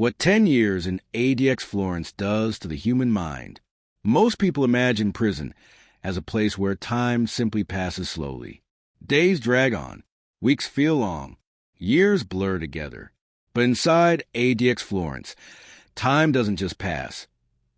What 10 years in ADX Florence does to the human mind. Most people imagine prison as a place where time simply passes slowly. Days drag on, weeks feel long, years blur together. But inside ADX Florence, time doesn't just pass.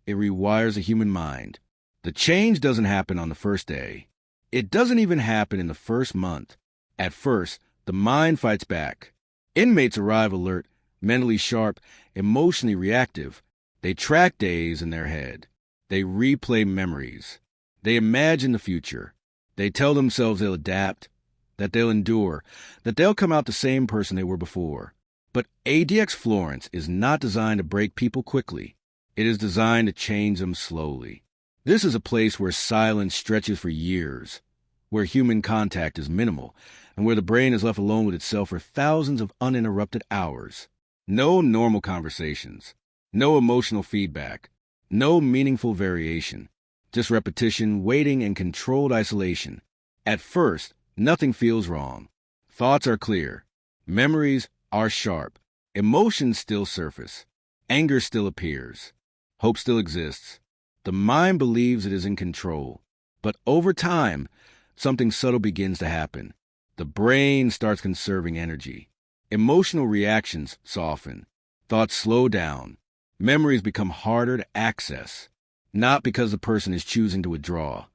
It rewires a human mind. The change doesn't happen on the first day. It doesn't even happen in the first month. At first, the mind fights back. Inmates arrive alert, mentally sharp, emotionally reactive. They track days in their head. They replay memories. They imagine the future. They tell themselves they'll adapt, that they'll endure, that they'll come out the same person they were before. But ADX Florence is not designed to break people quickly. It is designed to change them slowly. This is a place where silence stretches for years, where human contact is minimal, and where the brain is left alone with itself for thousands of uninterrupted hours. No normal conversations, no emotional feedback, no meaningful variation, just repetition, waiting, and controlled isolation. At first, nothing feels wrong. Thoughts are clear. Memories are sharp. Emotions still surface. Anger still appears. Hope still exists. The mind believes it is in control. But over time, something subtle begins to happen. The brain starts conserving energy. Emotional reactions soften. Thoughts slow down. Memories become harder to access. Not because the person is choosing to withdraw,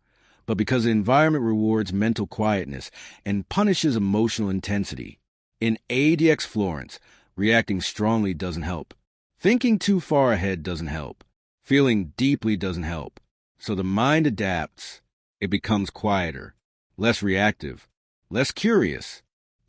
but because the environment rewards mental quietness and punishes emotional intensity. In ADX Florence, reacting strongly doesn't help. Thinking too far ahead doesn't help. Feeling deeply doesn't help. So the mind adapts. It becomes quieter, less reactive, less curious,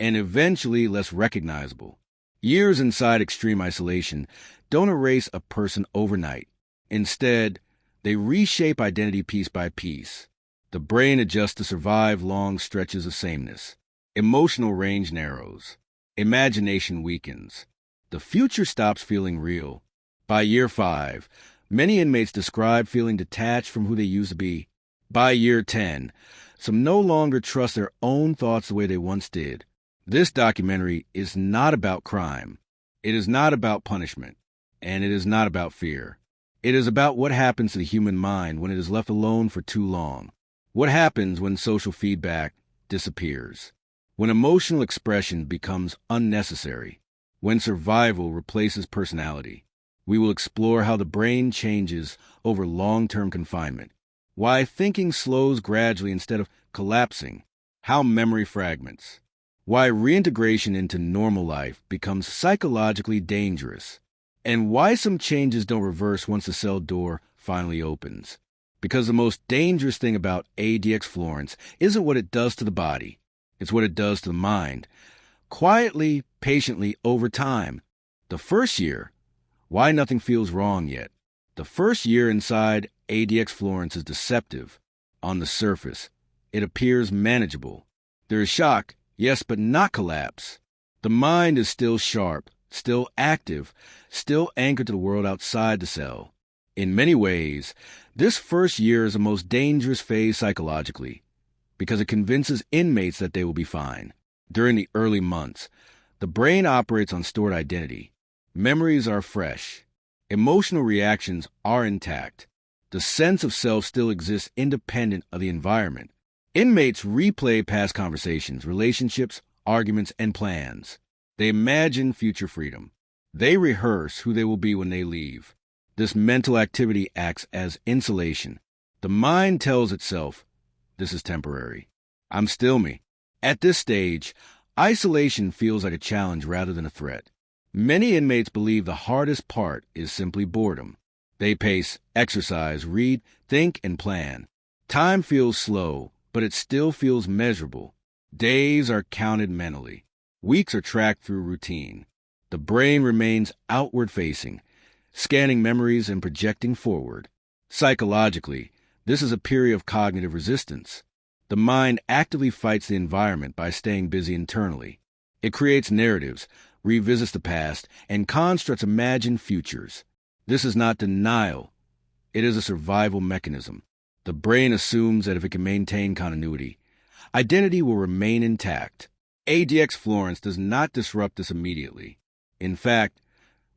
and eventually less recognizable. Years inside extreme isolation don't erase a person overnight. Instead, they reshape identity piece by piece. The brain adjusts to survive long stretches of sameness. Emotional range narrows. Imagination weakens. The future stops feeling real. By year 5, many inmates describe feeling detached from who they used to be. By year 10, some no longer trust their own thoughts the way they once did. This documentary is not about crime. It is not about punishment. And it is not about fear. It is about what happens to the human mind when it is left alone for too long. What happens when social feedback disappears? When emotional expression becomes unnecessary? When survival replaces personality? We will explore how the brain changes over long-term confinement, why thinking slows gradually instead of collapsing, how memory fragments, why reintegration into normal life becomes psychologically dangerous, and why some changes don't reverse once the cell door finally opens. Because the most dangerous thing about ADX Florence isn't what it does to the body, it's what it does to the mind. Quietly, patiently, over time. The first year, why nothing feels wrong yet. The first year inside ADX Florence is deceptive. On the surface, it appears manageable. There is shock, yes, but not collapse. The mind is still sharp, still active, still anchored to the world outside the cell. In many ways, this first year is the most dangerous phase psychologically, because it convinces inmates that they will be fine. During the early months, the brain operates on stored identity. Memories are fresh. Emotional reactions are intact. The sense of self still exists independent of the environment. Inmates replay past conversations, relationships, arguments, and plans. They imagine future freedom. They rehearse who they will be when they leave. This mental activity acts as insulation. The mind tells itself, this is temporary. I'm still me. At this stage, isolation feels like a challenge rather than a threat. Many inmates believe the hardest part is simply boredom. They pace, exercise, read, think, and plan. Time feels slow, but it still feels measurable. Days are counted mentally. Weeks are tracked through routine. The brain remains outward-facing, scanning memories and projecting forward. Psychologically, this is a period of cognitive resistance. The mind actively fights the environment by staying busy internally. It creates narratives, revisits the past, and constructs imagined futures. This is not denial. It is a survival mechanism. The brain assumes that if it can maintain continuity, identity will remain intact. ADX Florence does not disrupt this immediately. In fact,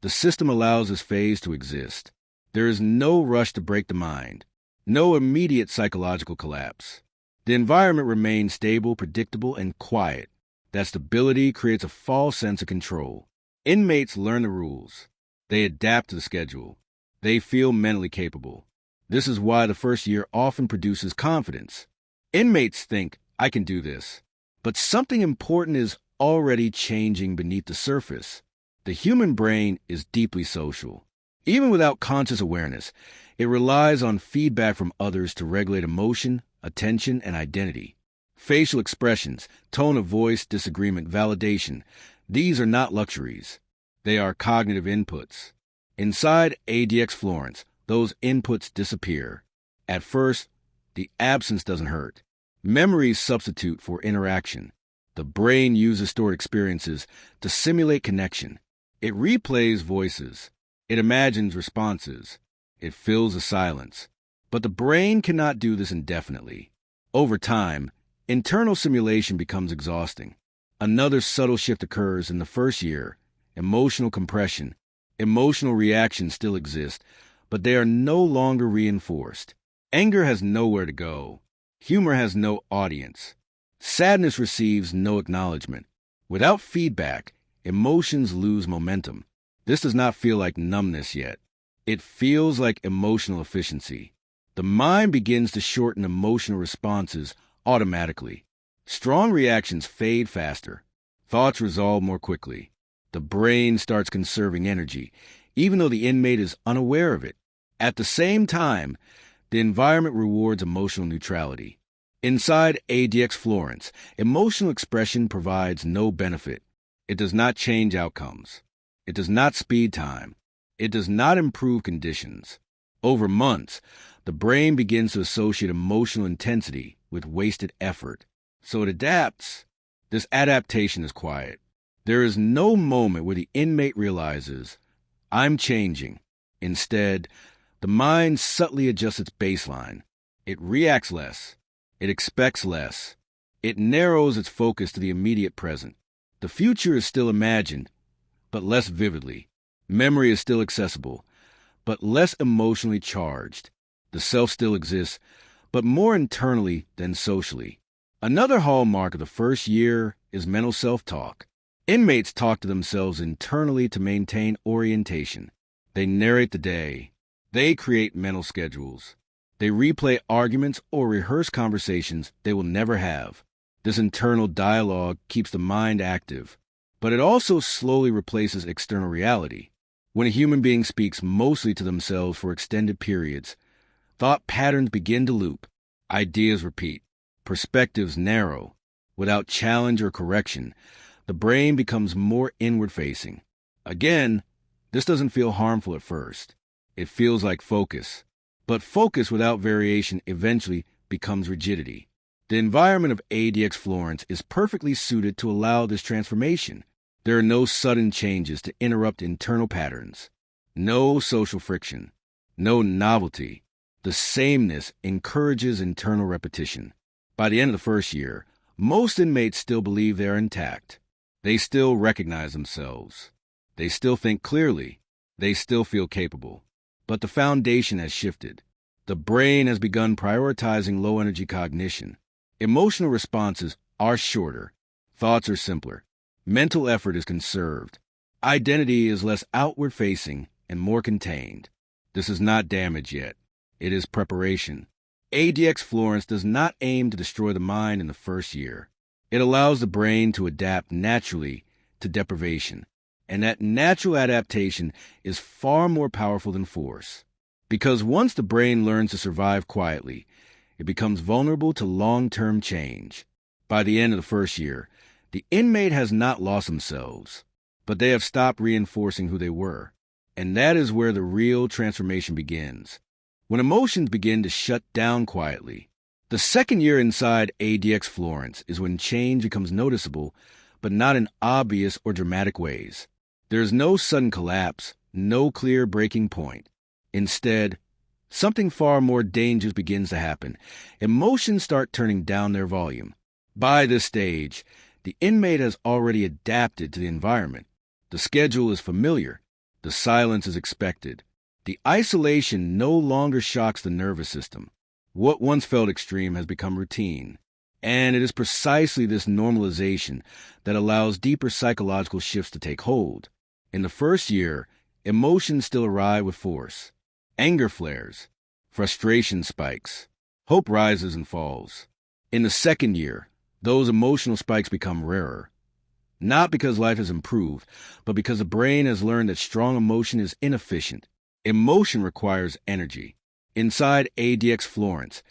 The system allows this phase to exist. There is no rush to break the mind, no immediate psychological collapse. The environment remains stable, predictable, and quiet. That stability creates a false sense of control. Inmates learn the rules. They adapt to the schedule. They feel mentally capable. This is why the first year often produces confidence. Inmates think, I can do this. But something important is already changing beneath the surface. The human brain is deeply social. Even without conscious awareness, it relies on feedback from others to regulate emotion, attention, and identity. Facial expressions, tone of voice, disagreement, validation, these are not luxuries. They are cognitive inputs. Inside ADX Florence, those inputs disappear. At first, the absence doesn't hurt. Memories substitute for interaction. The brain uses stored experiences to simulate connection. It replays voices. It imagines responses. It fills the silence. But the brain cannot do this indefinitely. Over time, internal simulation becomes exhausting. Another subtle shift occurs in the first year. Emotional compression. Emotional reactions still exist, but they are no longer reinforced. Anger has nowhere to go. Humor has no audience. Sadness receives no acknowledgement. Without feedback, emotions lose momentum. This does not feel like numbness yet. It feels like emotional efficiency. The mind begins to shorten emotional responses automatically. Strong reactions fade faster. Thoughts resolve more quickly. The brain starts conserving energy, even though the inmate is unaware of it. At the same time, the environment rewards emotional neutrality. Inside ADX Florence, emotional expression provides no benefit. It does not change outcomes. It does not speed time. It does not improve conditions. Over months, the brain begins to associate emotional intensity with wasted effort. So it adapts. This adaptation is quiet. There is no moment where the inmate realizes, I'm changing. Instead, the mind subtly adjusts its baseline. It reacts less. It expects less. It narrows its focus to the immediate present. The future is still imagined, but less vividly. Memory is still accessible, but less emotionally charged. The self still exists, but more internally than socially. Another hallmark of the first year is mental self-talk. Inmates talk to themselves internally to maintain orientation. They narrate the day. They create mental schedules. They replay arguments or rehearse conversations they will never have. This internal dialogue keeps the mind active, but it also slowly replaces external reality. When a human being speaks mostly to themselves for extended periods, thought patterns begin to loop. Ideas repeat. Perspectives narrow. Without challenge or correction, the brain becomes more inward-facing. Again, this doesn't feel harmful at first. It feels like focus. But focus without variation eventually becomes rigidity. The environment of ADX Florence is perfectly suited to allow this transformation. There are no sudden changes to interrupt internal patterns. No social friction. No novelty. The sameness encourages internal repetition. By the end of the first year, most inmates still believe they are intact. They still recognize themselves. They still think clearly. They still feel capable. But the foundation has shifted. The brain has begun prioritizing low-energy cognition. Emotional responses are shorter. Thoughts are simpler. Mental effort is conserved. Identity is less outward-facing and more contained. This is not damage yet. It is preparation. ADX Florence does not aim to destroy the mind in the first year. It allows the brain to adapt naturally to deprivation. And that natural adaptation is far more powerful than force. Because once the brain learns to survive quietly, it becomes vulnerable to long-term change. By the end of the first year, the inmate has not lost themselves, but they have stopped reinforcing who they were. And that is where the real transformation begins. When emotions begin to shut down quietly. The second year inside ADX Florence is when change becomes noticeable, but not in obvious or dramatic ways. There is no sudden collapse, no clear breaking point. Instead, something far more dangerous begins to happen. Emotions start turning down their volume. By this stage, the inmate has already adapted to the environment. The schedule is familiar. The silence is expected. The isolation no longer shocks the nervous system. What once felt extreme has become routine. And it is precisely this normalization that allows deeper psychological shifts to take hold. In the first year, emotions still arrive with force. Anger flares. Frustration spikes. Hope rises and falls. In the second year, those emotional spikes become rarer. Not because life has improved, but because the brain has learned that strong emotion is inefficient. Emotion requires energy. Inside ADX Florence,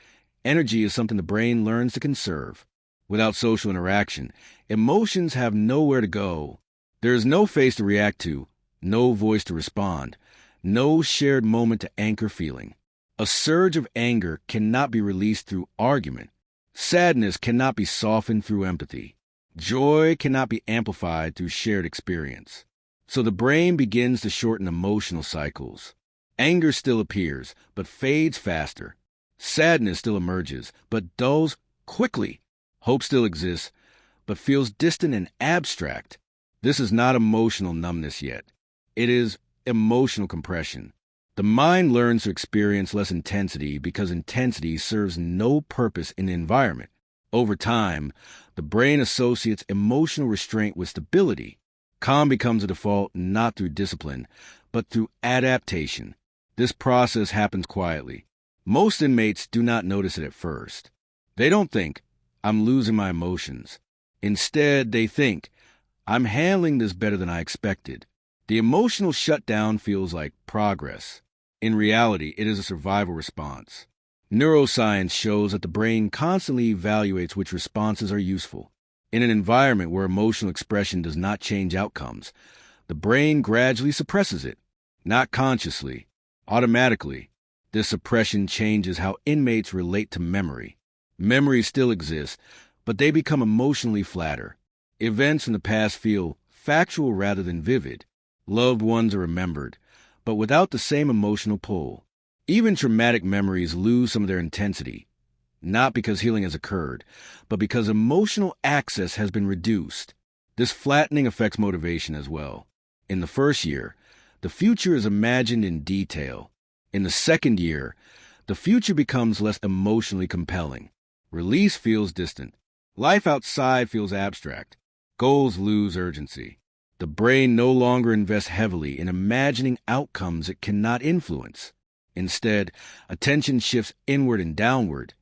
energy is something the brain learns to conserve. Without social interaction, emotions have nowhere to go. There is no face to react to, no voice to respond, no shared moment to anchor feeling. A surge of anger cannot be released through argument. Sadness cannot be softened through empathy. Joy cannot be amplified through shared experience. So the brain begins to shorten emotional cycles. Anger still appears, but fades faster. Sadness still emerges, but dulls quickly. Hope still exists, but feels distant and abstract. This is not emotional numbness yet. It is emotional compression. The mind learns to experience less intensity because intensity serves no purpose in the environment. Over time, the brain associates emotional restraint with stability. Calm becomes a default not through discipline, but through adaptation. This process happens quietly. Most inmates do not notice it at first. They don't think, I'm losing my emotions. Instead, they think, I'm handling this better than I expected. The emotional shutdown feels like progress. In reality, it is a survival response. Neuroscience shows that the brain constantly evaluates which responses are useful. In an environment where emotional expression does not change outcomes, the brain gradually suppresses it, not consciously, automatically. This suppression changes how inmates relate to memory. Memories still exist, but they become emotionally flatter. Events in the past feel factual rather than vivid. Loved ones are remembered, but without the same emotional pull. Even traumatic memories lose some of their intensity, not because healing has occurred, but because emotional access has been reduced. This flattening affects motivation as well. In the first year, the future is imagined in detail. In the second year, the future becomes less emotionally compelling. Release feels distant. Life outside feels abstract. Goals lose urgency. The brain no longer invests heavily in imagining outcomes it cannot influence. Instead, attention shifts inward and downward,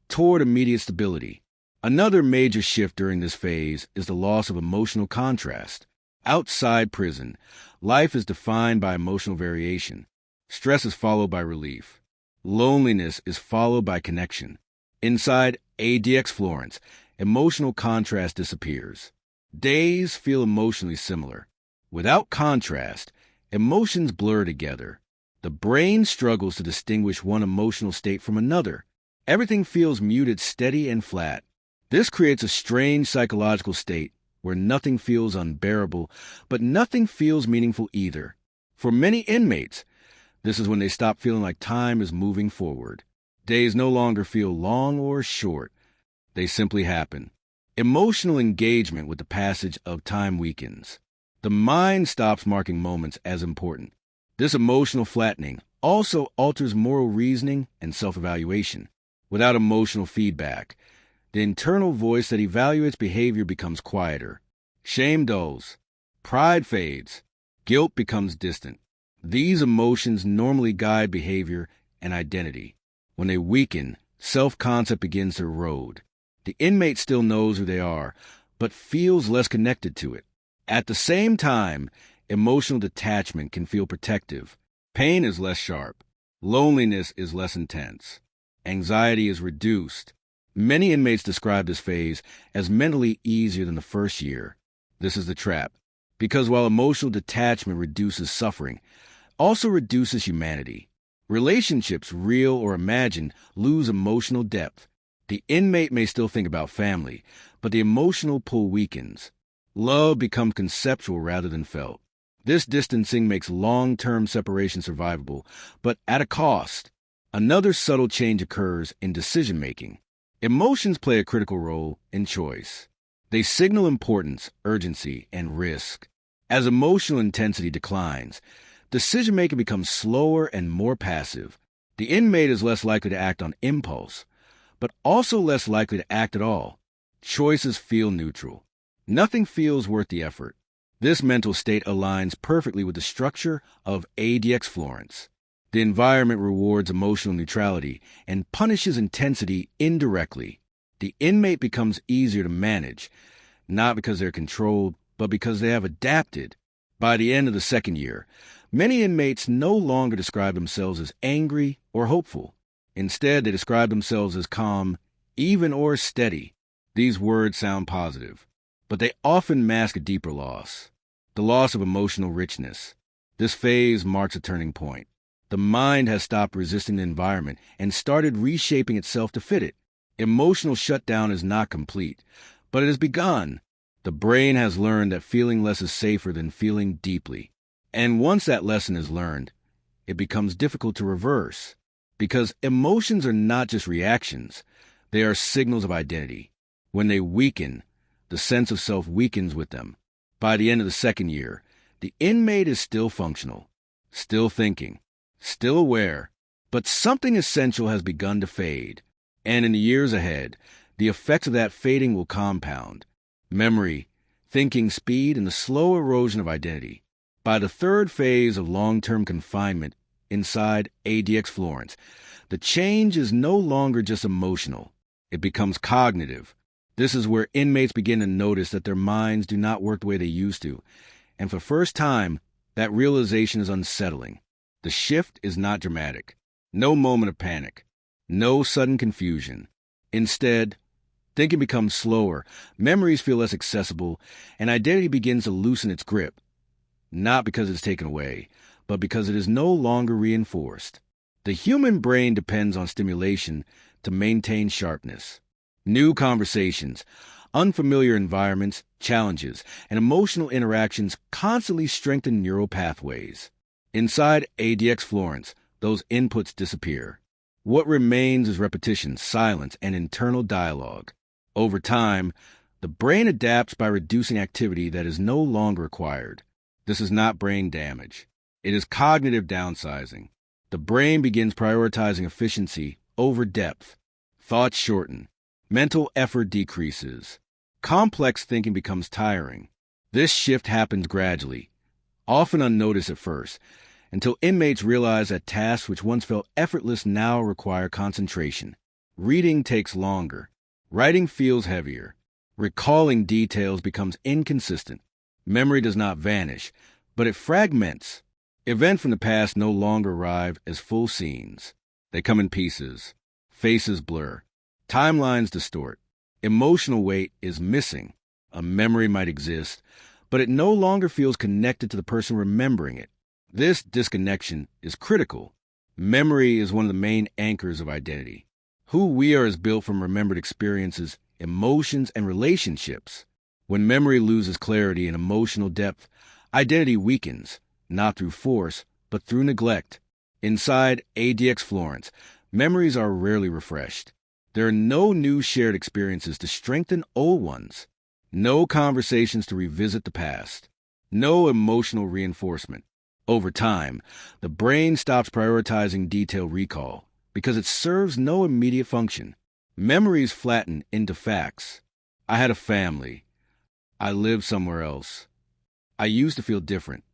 toward immediate stability. Another major shift during this phase is the loss of emotional contrast. Outside prison, life is defined by emotional variation. Stress is followed by relief. Loneliness is followed by connection. Inside ADX Florence, emotional contrast disappears. Days feel emotionally similar. Without contrast, emotions blur together. The brain struggles to distinguish one emotional state from another. Everything feels muted, steady, and flat. This creates a strange psychological state where nothing feels unbearable, but nothing feels meaningful either. For many inmates, this is when they stop feeling like time is moving forward. Days no longer feel long or short. They simply happen. Emotional engagement with the passage of time weakens. The mind stops marking moments as important. This emotional flattening also alters moral reasoning and self-evaluation. Without emotional feedback, the internal voice that evaluates behavior becomes quieter. Shame dulls. Pride fades. Guilt becomes distant. These emotions normally guide behavior and identity. When they weaken, self-concept begins to erode. The inmate still knows who they are, but feels less connected to it. At the same time, emotional detachment can feel protective. Pain is less sharp. Loneliness is less intense. Anxiety is reduced. Many inmates describe this phase as mentally easier than the first year. This is the trap, because while emotional detachment reduces suffering, also reduces humanity. Relationships, real or imagined, lose emotional depth. The inmate may still think about family, but the emotional pull weakens. Love becomes conceptual rather than felt. This distancing makes long-term separation survivable, but at a cost. Another subtle change occurs in decision-making. Emotions play a critical role in choice. They signal importance, urgency, and risk. As emotional intensity declines, Decision-making becomes slower and more passive. The inmate is less likely to act on impulse, but also less likely to act at all. Choices feel neutral. Nothing feels worth the effort. This mental state aligns perfectly with the structure of ADX Florence. The environment rewards emotional neutrality and punishes intensity indirectly. The inmate becomes easier to manage, not because they're controlled, but because they have adapted. By the end of the second year, many inmates no longer describe themselves as angry or hopeful. Instead, they describe themselves as calm, even, or steady. These words sound positive, but they often mask a deeper loss, the loss of emotional richness. This phase marks a turning point. The mind has stopped resisting the environment and started reshaping itself to fit it. Emotional shutdown is not complete, but it has begun. The brain has learned that feeling less is safer than feeling deeply. And once that lesson is learned, it becomes difficult to reverse. Because emotions are not just reactions, they are signals of identity. When they weaken, the sense of self weakens with them. By the end of the second year, the inmate is still functional, still thinking, still aware, but something essential has begun to fade. And in the years ahead, the effects of that fading will compound. Memory, thinking speed, and the slow erosion of identity. By the third phase of long-term confinement inside ADX Florence, the change is no longer just emotional. It becomes cognitive. This is where inmates begin to notice that their minds do not work the way they used to. And for the first time, that realization is unsettling. The shift is not dramatic. No moment of panic. No sudden confusion. Instead, thinking becomes slower, memories feel less accessible, and identity begins to loosen its grip. Not because it's taken away, but because it is no longer reinforced. The human brain depends on stimulation to maintain sharpness. New conversations, unfamiliar environments, challenges, and emotional interactions constantly strengthen neural pathways. Inside ADX Florence, those inputs disappear. What remains is repetition, silence, and internal dialogue. Over time, the brain adapts by reducing activity that is no longer required. This is not brain damage. It is cognitive downsizing. The brain begins prioritizing efficiency over depth. Thoughts shorten. Mental effort decreases. Complex thinking becomes tiring. This shift happens gradually, often unnoticed at first, until inmates realize that tasks which once felt effortless now require concentration. Reading takes longer. Writing feels heavier. Recalling details becomes inconsistent. Memory does not vanish, but it fragments. Events from the past no longer arrive as full scenes. They come in pieces. Faces blur. Timelines distort. Emotional weight is missing. A memory might exist, but it no longer feels connected to the person remembering it. This disconnection is critical. Memory is one of the main anchors of identity. Who we are is built from remembered experiences, emotions, and relationships. When memory loses clarity and emotional depth, identity weakens, not through force, but through neglect. Inside ADX Florence, memories are rarely refreshed. There are no new shared experiences to strengthen old ones. No conversations to revisit the past. No emotional reinforcement. Over time, the brain stops prioritizing detailed recall because it serves no immediate function. Memories flatten into facts. I had a family. I lived somewhere else. I used to feel different.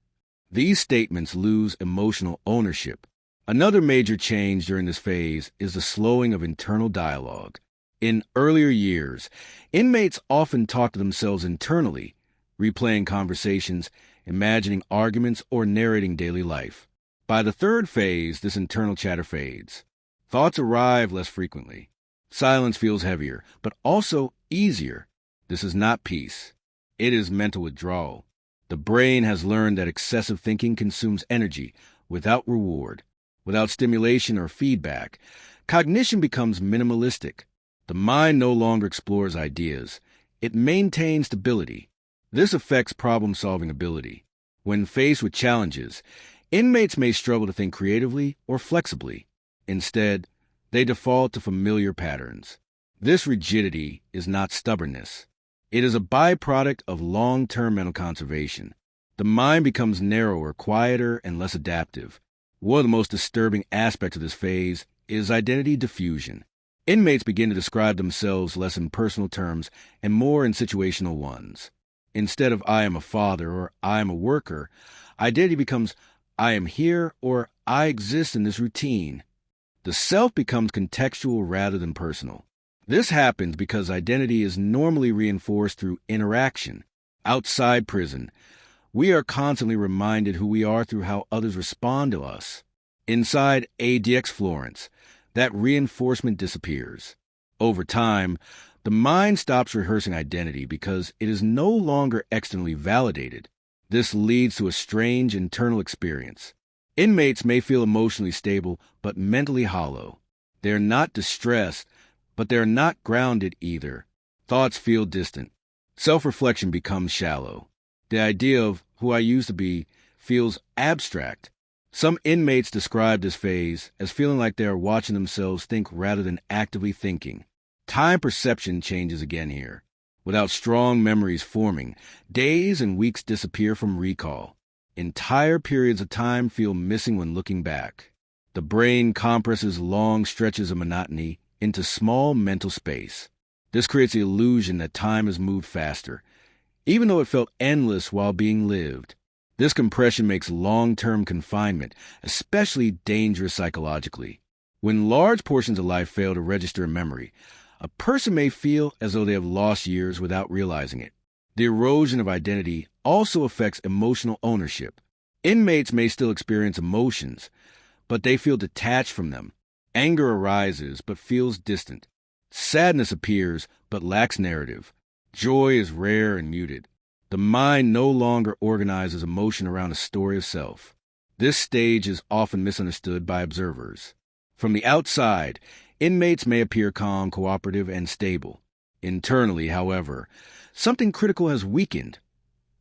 These statements lose emotional ownership. Another major change during this phase is the slowing of internal dialogue. In earlier years, inmates often talk to themselves internally, replaying conversations, imagining arguments, or narrating daily life. By the third phase, this internal chatter fades. Thoughts arrive less frequently. Silence feels heavier, but also easier. This is not peace. It is mental withdrawal. The brain has learned that excessive thinking consumes energy without reward. Without stimulation or feedback, cognition becomes minimalistic. The mind no longer explores ideas. It maintains stability. This affects problem-solving ability. When faced with challenges, inmates may struggle to think creatively or flexibly. Instead, they default to familiar patterns. This rigidity is not stubbornness. It is a byproduct of long-term mental conservation. The mind becomes narrower, quieter, and less adaptive. One of the most disturbing aspects of this phase is identity diffusion. Inmates begin to describe themselves less in personal terms and more in situational ones. Instead of I am a father or I am a worker, identity becomes I am here or I exist in this routine. The self becomes contextual rather than personal. This happens because identity is normally reinforced through interaction. Outside prison, we are constantly reminded who we are through how others respond to us. Inside ADX Florence, that reinforcement disappears. Over time, the mind stops rehearsing identity because it is no longer externally validated. This leads to a strange internal experience. Inmates may feel emotionally stable but mentally hollow. They are not distressed, but they are not grounded either. Thoughts feel distant. Self-reflection becomes shallow. The idea of who I used to be feels abstract. Some inmates describe this phase as feeling like they are watching themselves think rather than actively thinking. Time perception changes again here. Without strong memories forming, days and weeks disappear from recall. Entire periods of time feel missing when looking back. The brain compresses long stretches of monotony into small mental space. This creates the illusion that time has moved faster, even though it felt endless while being lived. This compression makes long-term confinement especially dangerous psychologically. When large portions of life fail to register in memory, a person may feel as though they have lost years without realizing it. The erosion of identity also affects emotional ownership. Inmates may still experience emotions, but they feel detached from them. Anger arises but feels distant. Sadness appears but lacks narrative. Joy is rare and muted. The mind no longer organizes emotion around a story of self. This stage is often misunderstood by observers. From the outside, inmates may appear calm, cooperative, and stable. Internally, however, something critical has weakened.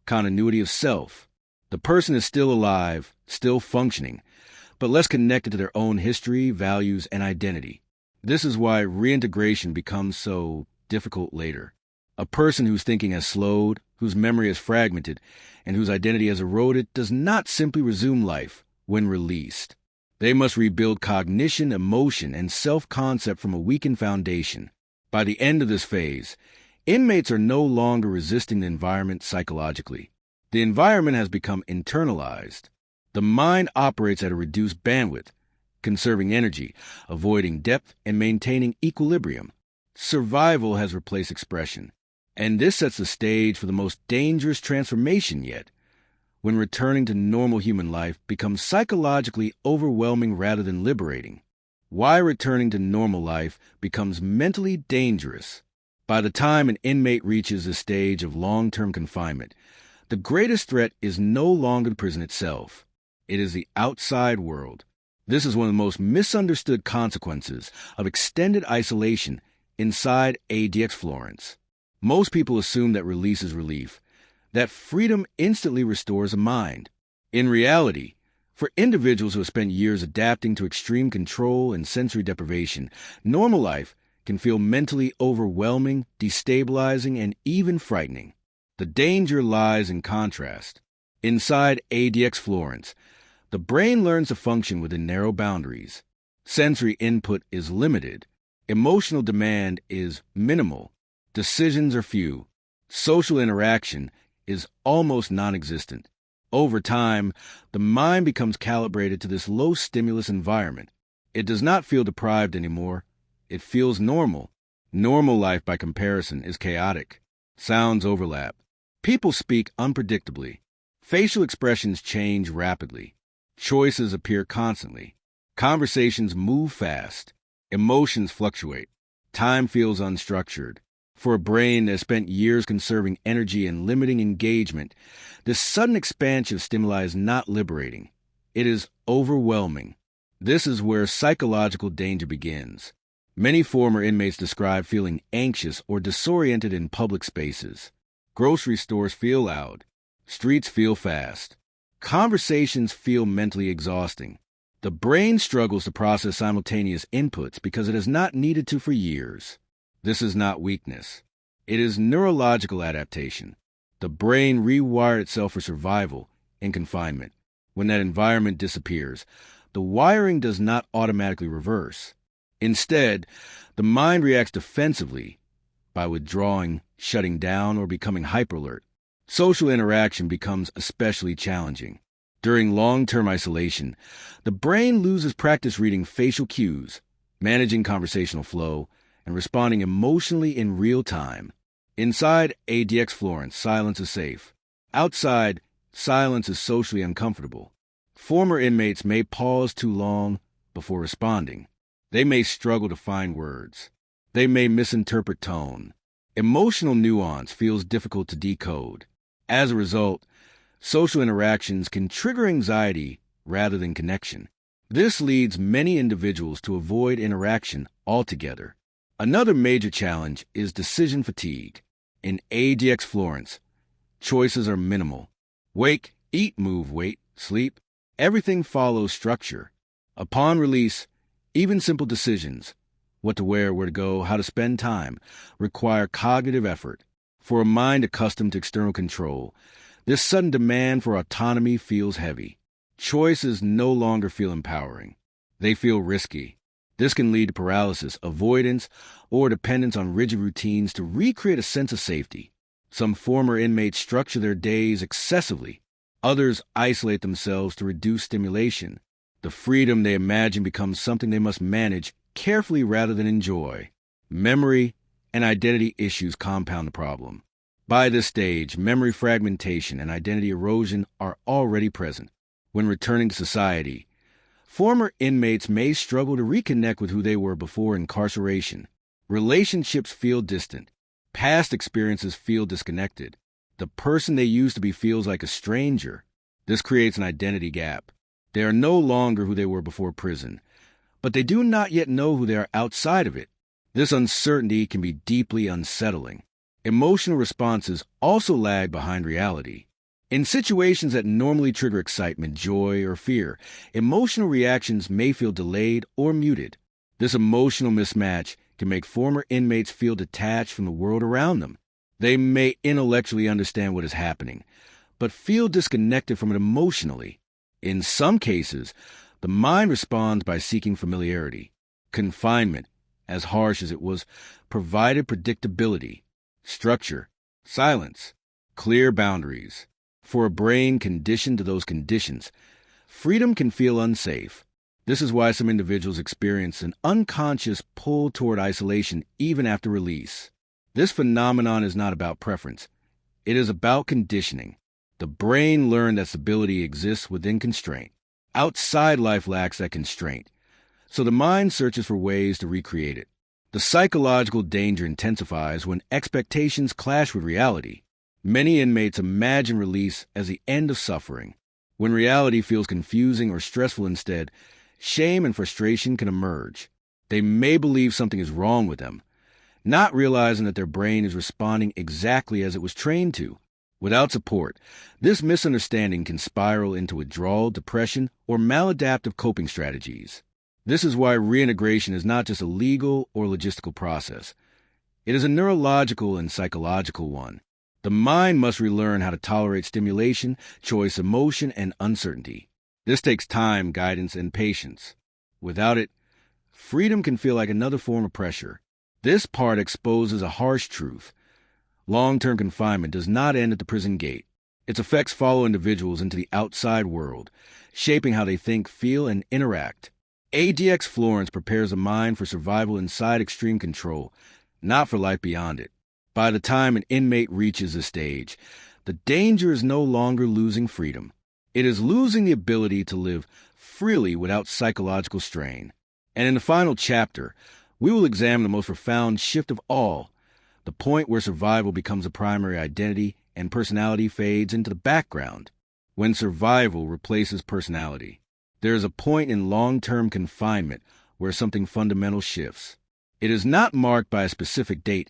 Continuity of self. The person is still alive, still functioning, but less connected to their own history, values, and identity. This is why reintegration becomes so difficult later. A person whose thinking has slowed, whose memory is fragmented, and whose identity has eroded does not simply resume life when released. They must rebuild cognition, emotion, and self-concept from a weakened foundation. By the end of this phase, inmates are no longer resisting the environment psychologically. The environment has become internalized. The mind operates at a reduced bandwidth, conserving energy, avoiding depth, and maintaining equilibrium. Survival has replaced expression. And this sets the stage for the most dangerous transformation yet, when returning to normal human life becomes psychologically overwhelming rather than liberating. Why returning to normal life becomes mentally dangerous. By the time an inmate reaches the stage of long-term confinement, the greatest threat is no longer the prison itself. It is the outside world. This is one of the most misunderstood consequences of extended isolation inside ADX Florence. Most people assume that release is relief, that freedom instantly restores a mind. In reality, for individuals who have spent years adapting to extreme control and sensory deprivation, normal life can feel mentally overwhelming, destabilizing, and even frightening. The danger lies in contrast. Inside ADX Florence, the brain learns to function within narrow boundaries. Sensory input is limited. Emotional demand is minimal. Decisions are few. Social interaction is almost non-existent. Over time, the mind becomes calibrated to this low-stimulus environment. It does not feel deprived anymore. It feels normal. Normal life, by comparison, is chaotic. Sounds overlap. People speak unpredictably. Facial expressions change rapidly. Choices appear constantly. Conversations move fast. Emotions fluctuate. Time feels unstructured. For a brain that has spent years conserving energy and limiting engagement, this sudden expansion of stimuli is not liberating. It is overwhelming. This is where psychological danger begins. Many former inmates describe feeling anxious or disoriented in public spaces. Grocery stores feel loud. Streets feel fast. Conversations feel mentally exhausting. The brain struggles to process simultaneous inputs because it has not needed to for years. This is not weakness. It is neurological adaptation. The brain rewired itself for survival in confinement. When that environment disappears, the wiring does not automatically reverse. Instead, the mind reacts defensively by withdrawing, shutting down, or becoming hyperalert. Social interaction becomes especially challenging. During long-term isolation, the brain loses practice reading facial cues, managing conversational flow, and responding emotionally in real time. Inside ADX Florence, silence is safe. Outside, silence is socially uncomfortable. Former inmates may pause too long before responding. They may struggle to find words. They may misinterpret tone. Emotional nuance feels difficult to decode. As a result, social interactions can trigger anxiety rather than connection. This leads many individuals to avoid interaction altogether. Another major challenge is decision fatigue. In ADX Florence, choices are minimal. Wake, eat, move, wait, sleep. Everything follows structure. Upon release, even simple decisions, what to wear, where to go, how to spend time, require cognitive effort. For a mind accustomed to external control, this sudden demand for autonomy feels heavy. Choices no longer feel empowering. They feel risky. This can lead to paralysis, avoidance, or dependence on rigid routines to recreate a sense of safety. Some former inmates structure their days excessively. Others isolate themselves to reduce stimulation. The freedom they imagine becomes something they must manage carefully rather than enjoy. Memory and identity issues compound the problem. By this stage, memory fragmentation and identity erosion are already present. When returning to society, former inmates may struggle to reconnect with who they were before incarceration. Relationships feel distant. Past experiences feel disconnected. The person they used to be feels like a stranger. This creates an identity gap. They are no longer who they were before prison, but they do not yet know who they are outside of it. This uncertainty can be deeply unsettling. Emotional responses also lag behind reality. In situations that normally trigger excitement, joy, or fear, emotional reactions may feel delayed or muted. This emotional mismatch can make former inmates feel detached from the world around them. They may intellectually understand what is happening, but feel disconnected from it emotionally. In some cases, the mind responds by seeking familiarity. Confinement, as harsh as it was, provided predictability, structure, silence, clear boundaries. For a brain conditioned to those conditions, freedom can feel unsafe. This is why some individuals experience an unconscious pull toward isolation even after release. This phenomenon is not about preference. It is about conditioning. The brain learned that stability exists within constraint. Outside life lacks that constraint, so the mind searches for ways to recreate it. The psychological danger intensifies when expectations clash with reality. Many inmates imagine release as the end of suffering. When reality feels confusing or stressful instead, shame and frustration can emerge. They may believe something is wrong with them, not realizing that their brain is responding exactly as it was trained to. Without support, this misunderstanding can spiral into withdrawal, depression, or maladaptive coping strategies. This is why reintegration is not just a legal or logistical process. It is a neurological and psychological one. The mind must relearn how to tolerate stimulation, choice, emotion, and uncertainty. This takes time, guidance, and patience. Without it, freedom can feel like another form of pressure. This part exposes a harsh truth. Long-term confinement does not end at the prison gate. Its effects follow individuals into the outside world, shaping how they think, feel, and interact. ADX Florence prepares a mind for survival inside extreme control, not for life beyond it. By the time an inmate reaches this stage, the danger is no longer losing freedom. It is losing the ability to live freely without psychological strain. And in the final chapter, we will examine the most profound shift of all, the point where survival becomes a primary identity and personality fades into the background. When survival replaces personality, there is a point in long-term confinement where something fundamental shifts. It is not marked by a specific date,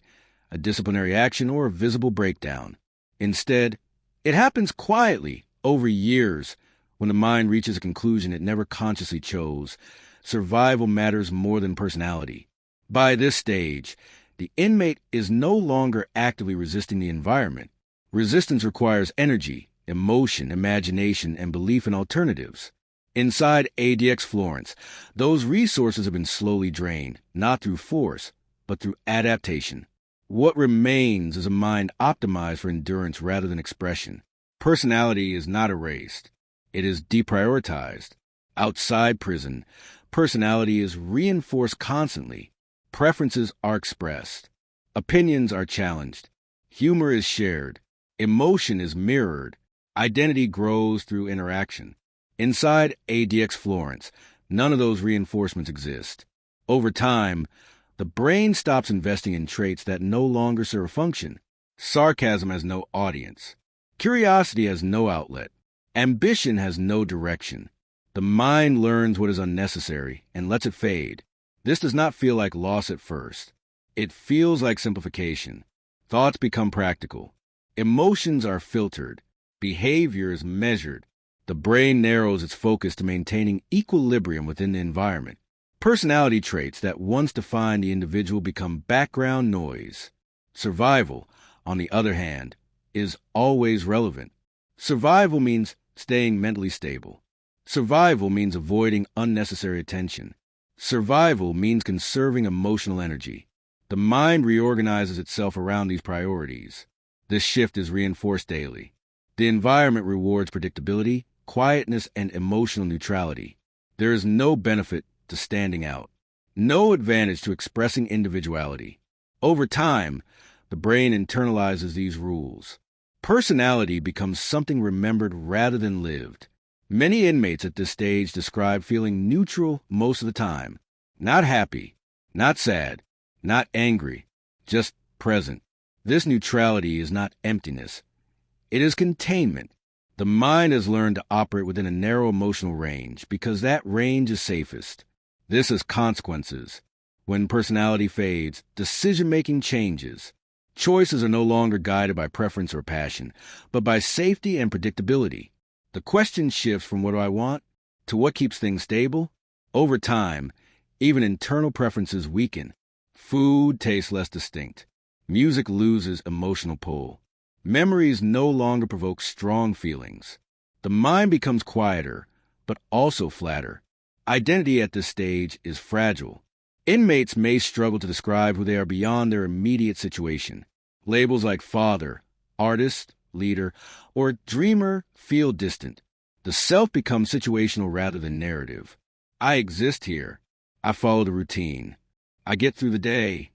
a disciplinary action, or a visible breakdown. Instead, it happens quietly, over years, when the mind reaches a conclusion it never consciously chose. Survival matters more than personality. By this stage, the inmate is no longer actively resisting the environment. Resistance requires energy, emotion, imagination, and belief in alternatives. Inside ADX Florence, those resources have been slowly drained, not through force, but through adaptation. What remains is a mind optimized for endurance rather than expression. Personality is not erased. It is deprioritized. Outside prison, personality is reinforced constantly. Preferences are expressed. Opinions are challenged. Humor is shared. Emotion is mirrored. Identity grows through interaction. Inside ADX Florence, none of those reinforcements exist. Over time, the brain stops investing in traits that no longer serve a function. Sarcasm has no audience. Curiosity has no outlet. Ambition has no direction. The mind learns what is unnecessary and lets it fade. This does not feel like loss at first. It feels like simplification. Thoughts become practical. Emotions are filtered. Behavior is measured. The brain narrows its focus to maintaining equilibrium within the environment. Personality traits that once defined the individual become background noise. Survival, on the other hand, is always relevant. Survival means staying mentally stable. Survival means avoiding unnecessary attention. Survival means conserving emotional energy. The mind reorganizes itself around these priorities. This shift is reinforced daily. The environment rewards predictability, quietness, and emotional neutrality. There is no benefit to standing out, no advantage to expressing individuality. Over time, the brain internalizes these rules. Personality becomes something remembered rather than lived. Many inmates at this stage describe feeling neutral most of the time. Not happy, not sad, not angry, just present. This neutrality is not emptiness. It is containment. The mind has learned to operate within a narrow emotional range because that range is safest. This has consequences. When personality fades, decision-making changes. Choices are no longer guided by preference or passion, but by safety and predictability. The question shifts from what do I want to what keeps things stable. Over time, even internal preferences weaken. Food tastes less distinct. Music loses emotional pull. Memories no longer provoke strong feelings. The mind becomes quieter, but also flatter. Identity at this stage is fragile. Inmates may struggle to describe who they are beyond their immediate situation. Labels like father, artist, leader, or dreamer feel distant. The self becomes situational rather than narrative. I exist here. I follow the routine. I get through the day.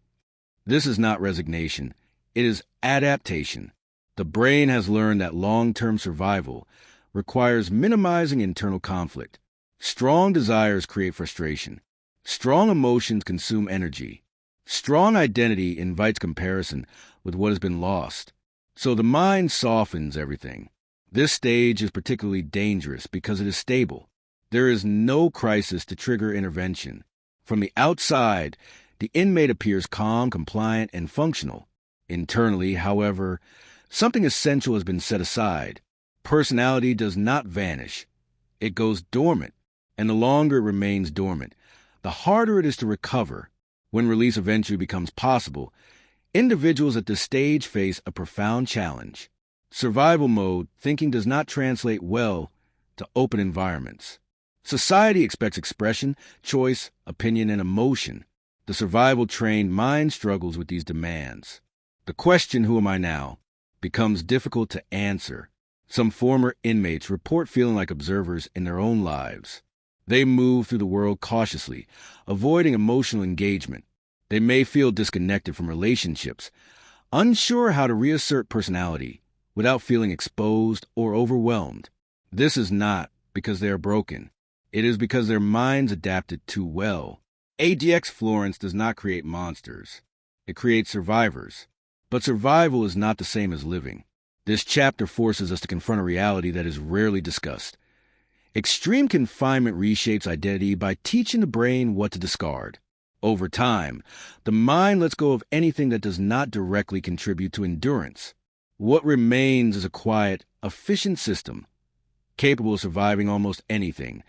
This is not resignation. It is adaptation. The brain has learned that long-term survival requires minimizing internal conflict. Strong desires create frustration. Strong emotions consume energy. Strong identity invites comparison with what has been lost. So the mind softens everything. This stage is particularly dangerous because it is stable. There is no crisis to trigger intervention. From the outside, the inmate appears calm, compliant, and functional. Internally, however, something essential has been set aside. Personality does not vanish. It goes dormant, and the longer it remains dormant, the harder it is to recover. When release eventually becomes possible, individuals at this stage face a profound challenge. Survival mode thinking does not translate well to open environments. Society expects expression, choice, opinion, and emotion. The survival-trained mind struggles with these demands. The question, who am I now, becomes difficult to answer. Some former inmates report feeling like observers in their own lives. They move through the world cautiously, avoiding emotional engagement. They may feel disconnected from relationships, unsure how to reassert personality without feeling exposed or overwhelmed. This is not because they are broken. It is because their minds adapted too well. ADX Florence does not create monsters. It creates survivors. But survival is not the same as living. This chapter forces us to confront a reality that is rarely discussed. Extreme confinement reshapes identity by teaching the brain what to discard. Over time, the mind lets go of anything that does not directly contribute to endurance. What remains is a quiet, efficient system, capable of surviving almost anything,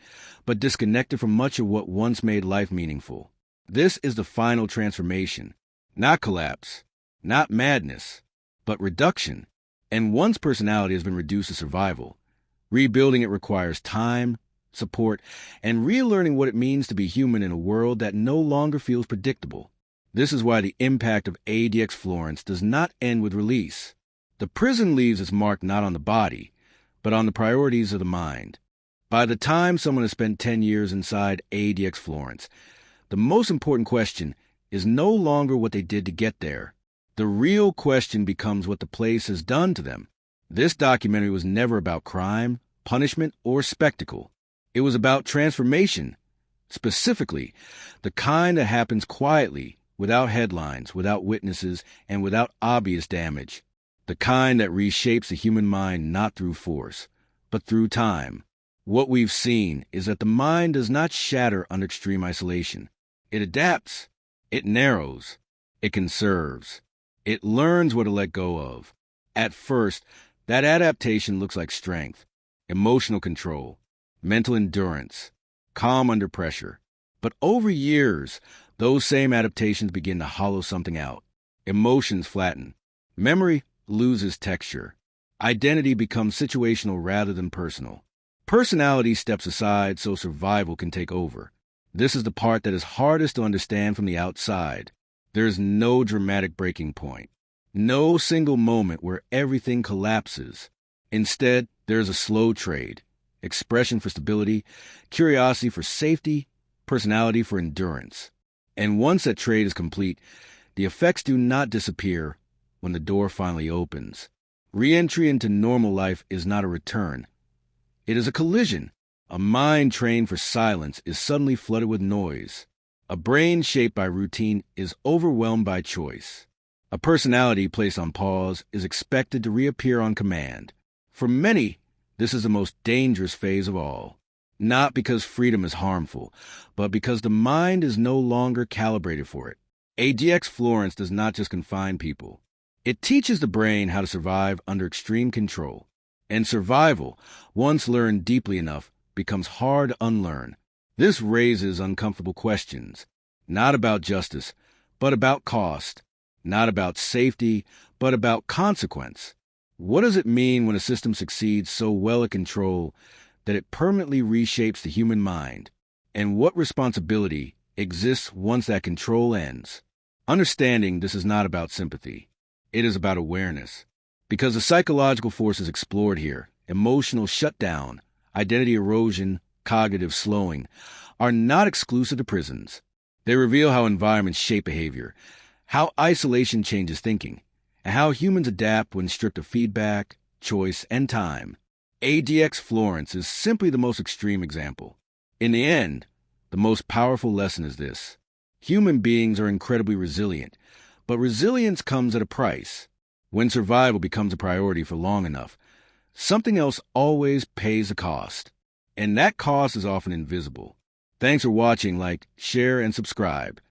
but disconnected from much of what once made life meaningful. This is the final transformation, not collapse, not madness, but reduction. And once personality has been reduced to survival, rebuilding it requires time, support, and relearning what it means to be human in a world that no longer feels predictable. This is why the impact of ADX Florence does not end with release. The prison leaves its mark not on the body, but on the priorities of the mind. By the time someone has spent 10 years inside ADX Florence, the most important question is no longer what they did to get there. The real question becomes what the place has done to them. This documentary was never about crime, punishment, or spectacle. It was about transformation, specifically the kind that happens quietly, without headlines, without witnesses, and without obvious damage. The kind that reshapes the human mind not through force, but through time. What we've seen is that the mind does not shatter under extreme isolation. It adapts. It narrows. It conserves. It learns what to let go of. At first, that adaptation looks like strength, emotional control, mental endurance, calm under pressure. But over years, those same adaptations begin to hollow something out. Emotions flatten. Memory loses texture. Identity becomes situational rather than personal. Personality steps aside so survival can take over. This is the part that is hardest to understand from the outside. There is no dramatic breaking point. No single moment where everything collapses. Instead, there is a slow trade. Expression for stability, curiosity for safety, personality for endurance. And once that trade is complete, the effects do not disappear when the door finally opens. Re-entry into normal life is not a return. It is a collision. A mind trained for silence is suddenly flooded with noise. A brain shaped by routine is overwhelmed by choice. A personality placed on pause is expected to reappear on command. For many, this is the most dangerous phase of all. Not because freedom is harmful, but because the mind is no longer calibrated for it. ADX Florence does not just confine people. It teaches the brain how to survive under extreme control. And survival, once learned deeply enough, becomes hard to unlearn. This raises uncomfortable questions, not about justice, but about cost, not about safety, but about consequence. What does it mean when a system succeeds so well at control that it permanently reshapes the human mind? And what responsibility exists once that control ends? Understanding this is not about sympathy. It is about awareness. Because the psychological forces explored here, emotional shutdown, identity erosion, cognitive slowing, are not exclusive to prisons. They reveal how environments shape behavior, how isolation changes thinking, and how humans adapt when stripped of feedback, choice, and time. ADX Florence is simply the most extreme example. In the end, the most powerful lesson is this. Human beings are incredibly resilient, but resilience comes at a price. When survival becomes a priority for long enough, something else always pays the cost. And that cost is often invisible. Thanks for watching. Like, share, and subscribe.